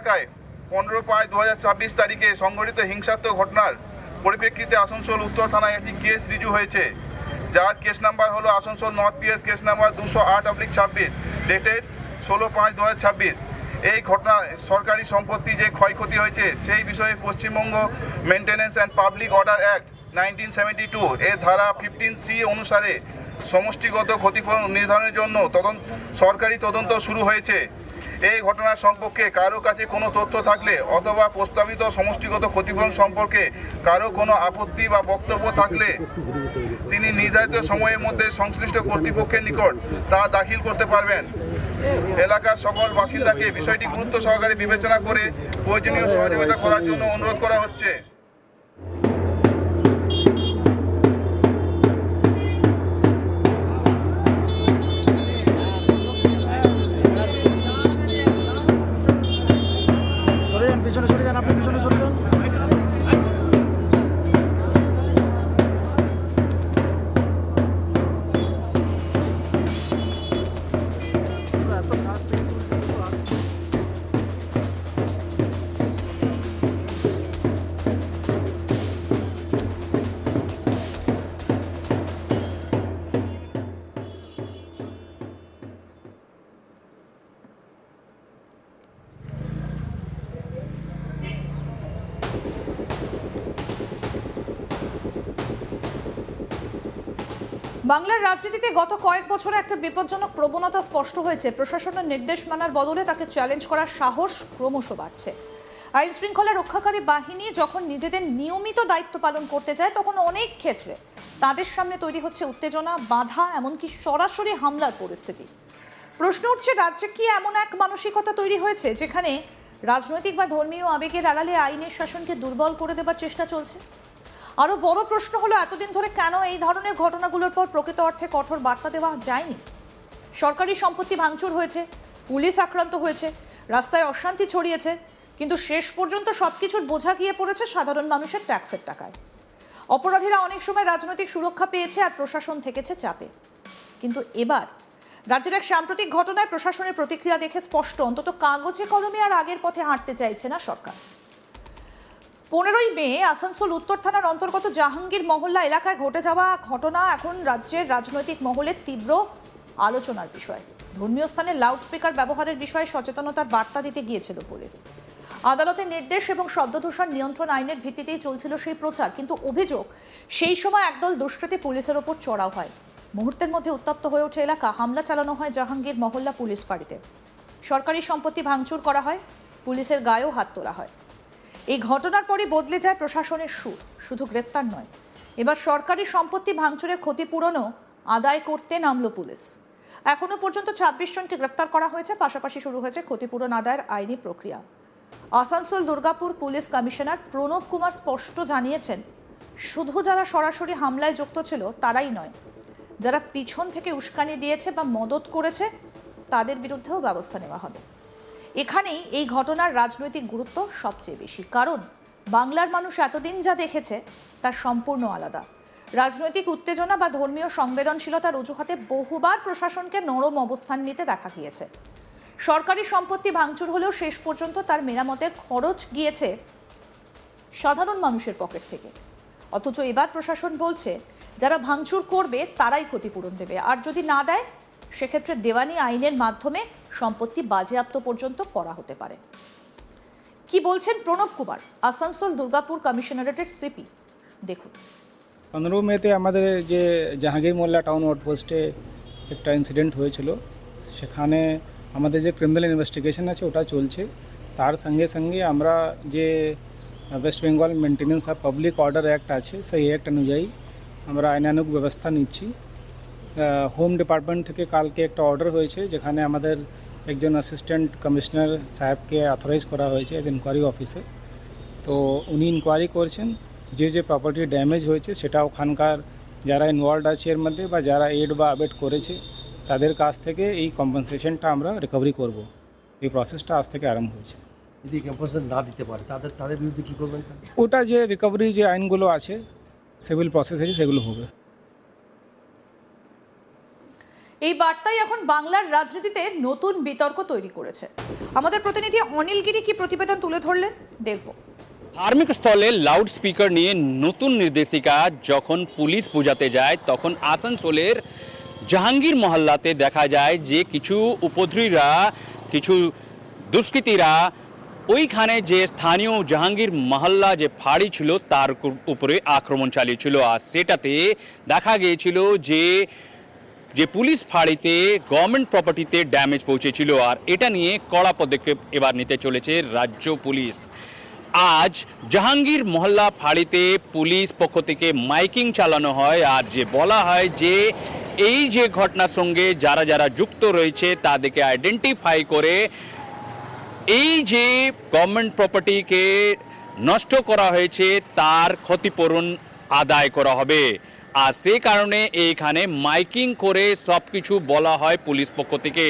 এলাকায় 15/5/2026 তারিখে সংঘটিত হিংসাত্মক ঘটনার পরিপ্রেক্ষিতে আসানসোল উত্তর থানায় একটি কেস রিজু হয়েছে, যার কেস নাম্বার হলো Asansol north PS case number 208/26 dated 16/5/2026। এই ঘটনায় সরকারি সম্পত্তি যে ক্ষয়ক্ষতি হয়েছে সেই বিষয়ে Paschimbanga maintenance and public order act 1972 এর ধারা 15C অনুসারে সমষ্টিগত ক্ষতিপূরণ নির্ধারণের জন্য সরকারি তদন্ত শুরু হয়েছে। এই ঘটনার সম্পর্কে কারো কাছে কোনো তথ্য থাকলে অথবা প্রস্তাবিত সমষ্টিগত ক্ষতিপূরণ সম্পর্কে কারো কোনো আপত্তি বা বক্তব্য থাকলে তিনি নির্ধারিত সময়ের মধ্যে সংশ্লিষ্ট কর্তৃপক্ষের নিকট তা দাখিল করতে পারবেন। এলাকার সকল বাসিন্দাকে বিষয়টি গুরুত্ব সহকারে বিবেচনা করে প্রয়োজনীয় সহযোগিতা করার জন্য অনুরোধ করা হচ্ছে। পিছনে সরে যান, আপনি পিছনে সরে যান। বাংলার রাজনীতিতে গত কয়েক বছরে একটা বিপজ্জনক প্রবণতা স্পষ্ট হয়েছে। প্রশাসনের নির্দেশ মানার বদলে তাকে চ্যালেঞ্জ করার সাহস ক্রমশ বাড়ছে। আইন শৃঙ্খলা রক্ষাকারী বাহিনী যখন নিজেদের নিয়মিত দায়িত্ব পালন করতে যায়, তখন অনেক ক্ষেত্রে তাদের সামনে তৈরি হচ্ছে উত্তেজনা, বাধা, এমনকি সরাসরি হামলার পরিস্থিতি। প্রশ্ন উঠছে, রাজ্যে কি এমন এক মানসিকতা তৈরি হয়েছে যেখানে রাজনৈতিক বা ধর্মীয় আবেগের আড়ালে আইনের শাসনকে দুর্বল করে দেবার চেষ্টা চলছে? আরও বড় প্রশ্ন হলো, এতদিন ধরে কেন এই ধরনের ঘটনাগুলোর পর প্রকৃত অর্থে কঠোর বার্তা দেওয়া যায়নি? সরকারি সম্পত্তি ভাঙচুর হয়েছে, পুলিশ আক্রান্ত হয়েছে, রাস্তায় অশান্তি ছড়িয়েছে, কিন্তু শেষ পর্যন্ত সবকিছুর বোঝা গিয়ে পড়েছে সাধারণ মানুষের ট্যাক্সের টাকায়। অপরাধীরা অনেক সময় রাজনৈতিক সুরক্ষা পেয়েছে আর প্রশাসন থেকেছে চাপে। কিন্তু এবার রাজ্যের এক সাম্প্রতিক ঘটনায় প্রশাসনের প্রতিক্রিয়া দেখে স্পষ্ট, অন্তত কাগজে কলমে আর আগের পথে হাঁটতে চাইছে না সরকার। 15ই মে আসানসোল উত্তর থানার অন্তর্গত জাহাঙ্গীর মহল্লা এলাকায় ঘটে যাওয়া ঘটনা এখন রাজ্যের রাজনৈতিক মহলের তীব্র আলোচনার বিষয়। ধর্মীয় স্থানে লাউডস্পিকার ব্যবহারের বিষয়ে সচেতনতার বার্তা দিতে গিয়েছিল পুলিশ। আদালতের নির্দেশ এবং শব্দদূষণ নিয়ন্ত্রণ আইনের ভিত্তিতেই চলছিল সেই প্রচার, কিন্তু অভিযোগ সেই সময় একদল দুষ্কৃতী পুলিশের ওপর চড়াও হয়। মুহূর্তের মধ্যে উত্তপ্ত হয়ে ওঠে এলাকা, হামলা চালানো হয় জাহাঙ্গীর মহল্লা পুলিশ ফাঁড়িতে। সরকারি সম্পত্তি ভাঙচুর করা হয়, পুলিশের গায়েও হাত তোলা হয়। এই ঘটনার পরই বদলে যায় প্রশাসনের সুর। শুধু গ্রেপ্তার নয়, এবার সরকারি সম্পত্তি ভাঙচুরের ক্ষতিপূরণও আদায় করতে নামল পুলিশ। এখনো পর্যন্ত 26 জনকে গ্রেপ্তার করা হয়েছে, পাশাপাশি শুরু হয়েছে ক্ষতিপূরণ আদায়ের আইনি প্রক্রিয়া। আসানসোল দুর্গাপুর পুলিশ কমিশনার প্রণব কুমার স্পষ্ট জানিয়েছেন, শুধু যারা সরাসরি হামলায় যুক্ত ছিল তারাই নয়, যারা পিছন থেকে উস্কানি দিয়েছে বা মদত করেছে তাদের বিরুদ্ধেও ব্যবস্থা নেওয়া হবে। এখানেই এই ঘটনার রাজনৈতিক গুরুত্ব সবচেয়ে বেশি, কারণ বাংলার মানুষ এতদিন যা দেখেছে তা সম্পূর্ণ আলাদা। রাজনৈতিক উত্তেজনা বা ধর্মীয় সংবেদনশীলতার অজুহাতে বহুবার প্রশাসনকে নরম অবস্থান নিতে দেখা গিয়েছে। সরকারি সম্পত্তি ভাঙচুর হলেও শেষ পর্যন্ত তার মেরামতের খরচ গিয়েছে সাধারণ মানুষের পকেট থেকে। অথচ এবার প্রশাসন বলছে, যারা ভাঙচুর করবে তারাই ক্ষতিপূরণ দেবে, আর যদি না দেয় সেক্ষেত্রে দেওয়ানি আইনের মাধ্যমে সম্পত্তি বাজেয়াপ্ত পর্যন্ত করা হতে পারে। কি বলছেন প্রণব কুমার, আসানসোল দুর্গাপুর কমিশনারেটের সিপি, দেখুন। 15 মেতে আমাদের যে জাহাঙ্গীর মোল্লা টাউন আউটপোস্টে একটা ইনসিডেন্ট হয়েছিল, সেখানে আমাদের যে ক্রিমিনাল ইনভেস্টিগেশন আছে ওটা চলছে। তার সঙ্গে সঙ্গে আমরা যে West Bengal maintenance of public order act আছে সেই অ্যাক্ট অনুযায়ী আমরা আইনানুগ ব্যবস্থা নিচ্ছি। হোম ডিপার্টমেন্ট থেকে কালকে একটা অর্ডার হয়েছে, যেখানে আমাদের একজন অ্যাসিস্ট্যান্ট কমিশনার সাহেবকে অথরাইজ করা হয়েছে অ্যাজ ইনকোয়ারি অফিসে। তো উনি ইনকোয়ারি করছেন, যে প্রপার্টি ড্যামেজ হয়েছে সেটা ওখানকার যারা ইনভলভড আছে এর মধ্যে বা যারা এড বা অ্যাবেট করেছে তাদের কাছ থেকে এই কম্পেনসেশনটা আমরা রিকভারি করব। এই প্রসেসটা আজ থেকে আরম্ভ হয়েছে। যদি কম্পেনসেশন না দিতে পারে তাদের বিরুদ্ধে কী করবেন? ওটা যে রিকভারি যে আইনগুলো আছে, সিভিল প্রসেস আছে, সেগুলো হবে। এই বার্তাই এখন বাংলার রাজনীতিতে নতুন বিতর্ক তৈরি করেছে। আমাদের প্রতিনিধি অনিল গিরি কি প্রতিবেদন তুলে ধরলেন দেখব। ধার্মিক স্থলে লাউড স্পিকার নিয়ে নতুন নির্দেশিকা যখন পুলিশ বোঝাতে যায়, তখন আসানসোলের জাহাঙ্গীর মহল্লাতে দেখা যায় যে কিছু উপদ্রবীরা, কিছু দুষ্কৃতীরা ওইখানে যে স্থানীয় জাহাঙ্গীর মহল্লা যে ফাঁড়ি ছিল তার উপরে আক্রমণ চালিয়েছিল। আর সেটাতে দেখা গিয়েছিল যে পুলিশ ফাঁড়িতে গভর্নমেন্ট প্রপার্টিতে ড্যামেজ পৌঁছেছিল। আর এটা নিয়ে কড়া পদক্ষেপ এবার নিতে চলেছে রাজ্য পুলিশ। আজ জাহাঙ্গীর মহল্লা ফাঁড়িতে পুলিশ পক্ষ থেকে মাইকিং চালানো হয়, আর যে বলা হয় যে এই যে ঘটনার সঙ্গে যারা যারা যুক্ত রয়েছে তাদেরকে আইডেন্টিফাই করে এই যে গভর্নমেন্ট প্রপার্টিকে নষ্ট করা হয়েছে তার ক্ষতিপূরণ আদায় করা হবে। আর সে কারণে এইখানে মাইকিং করে সব কিছু বলা হয় পুলিশ পক্ষ থেকে।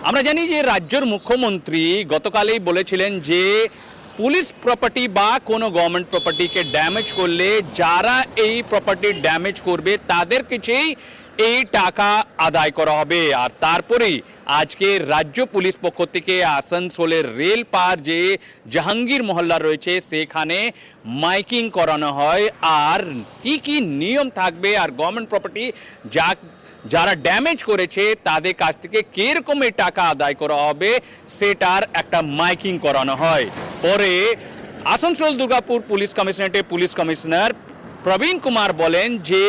আমরা জানি যে রাজ্যের মুখ্যমন্ত্রী গতকালই বলেছিলেন যে পুলিশ প্রপার্টি বা কোনো গভর্নমেন্ট প্রপার্টিকে ড্যামেজ করলে যারা এই প্রপার্টি ড্যামেজ করবে তাদের কাছেই এই টাকা আদায় করা হবে। আর তারপরেই আজকে রাজ্য পুলিশ পক্ষ থেকে আসানসোলের রেল পার যে জাহাঙ্গীর মহল্লা রয়েছে সেখানে মাইকিং করানো হয়, আর কি কি নিয়ম থাকবে আর গভর্নমেন্ট প্রপার্টি যারা ড্যামেজ করেছে তাদের কাছ থেকে কিরকম এই টাকা আদায় করা হবে সেটার একটা মাইকিং করানো হয়। পরে আসানসোল দুর্গাপুর পুলিশ কমিশনারেটে পুলিশ কমিশনার প্রবীণ কুমার বলেন যে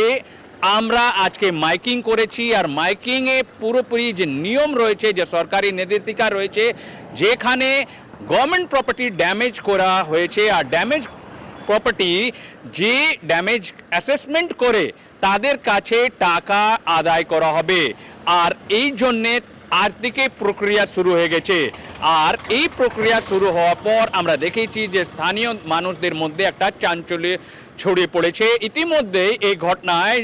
আমরা আজকে মাইকিং করেছি, আর মাইকিংয়ে পুরোপুরি যে নিয়ম রয়েছে, যে সরকারি নির্দেশিকা রয়েছে, যেখানে গভর্নমেন্ট প্রপার্টি ড্যামেজ করা হয়েছে আর ড্যামেজ প্রপার্টি যে ড্যামেজ অ্যাসেসমেন্ট করে তাদের কাছে টাকা আদায় করা হবে। আর এই জন্যে আজ থেকে প্রক্রিয়া শুরু হয়ে গেছে। আর এই প্রক্রিয়া শুরু হওয়ার পর আমরা দেখেছি যে স্থানীয় মানুষদের মধ্যে একটা চাঞ্চল্য ছড়িয়ে পড়েছে। ইতিমধ্যে এই ঘটনায়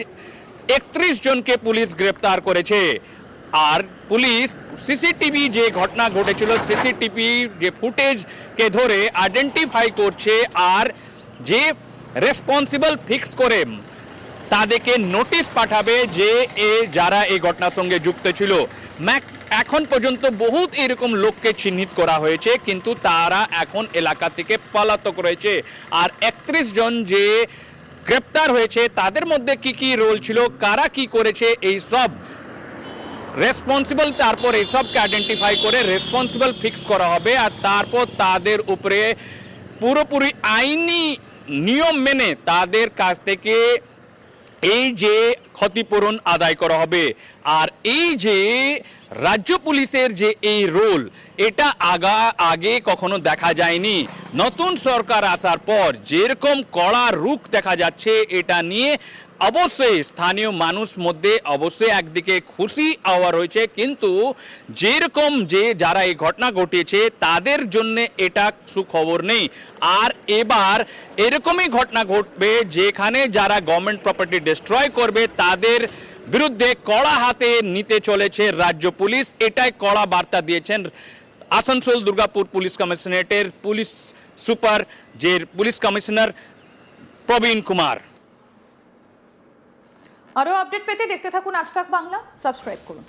31 জনকে পুলিশ গ্রেপ্তার করেছে। আর পুলিশ সিসিটিভি যে ঘটনা ঘটেছিল সিসিটিভি যে ফুটেজকে ধরে আইডেন্টিফাই করছে, আর যে রেসপন্সিবল ফিক্স করে তাদেরকে নোটিশ পাঠাবে যে যারা এই ঘটনার সঙ্গে যুক্ত ছিল। এখন পর্যন্ত বহুত এরকম লোককে চিহ্নিত করা হয়েছে, কিন্তু তারা এখন এলাকা থেকে পলাতক রয়েছে। আর 31 জন যে গ্রেপ্তার হয়েছে তাদের মধ্যে কি কি রোল ছিল, কারা কি করেছে, এই সব রেসপন্সিবল, তারপর এই সবকে আইডেন্টিফাই করে রেসপন্সিবল ফিক্স করা হবে। আর তারপর তাদের উপরে পুরোপুরি আইনি নিয়ম মেনে তাদের কাছ থেকে এই যে ক্ষতিপূরণ আদায় করা হবে। আর এই যে রাজ্য পুলিশের যে এই রোল, এটা আগে কখনো দেখা যায়নি। নতুন সরকার আসার পর যেরকম কড়া রুখ দেখা যাচ্ছে, এটা নিয়ে অবশ্যই স্থানীয় মানুষ মধ্যে অবশ্যই একদিকে খুশি হওয়া রয়েছে, কিন্তু যেরকম যে যারা এই ঘটনা ঘটিয়েছে তাদের জন্য এটা সুখবর নেই। আর এবার এরকমই ঘটনা ঘটবে যেখানে যারা গভর্নমেন্ট প্রপার্টি ডিস্ট্রয় করবে তাদের বিরুদ্ধে কড়া হাতে নিতে চলেছে রাজ্য পুলিশ। এটাই কড়া বার্তা দিয়েছেন আসানসোল দুর্গাপুর পুলিশ কমিশনারেটের পুলিশ সুপার যে পুলিশ কমিশনার প্রবীণ কুমার। আরও আপডেট পেতে দেখতে থাকুন আজ তাক বাংলা, সাবস্ক্রাইব করুন।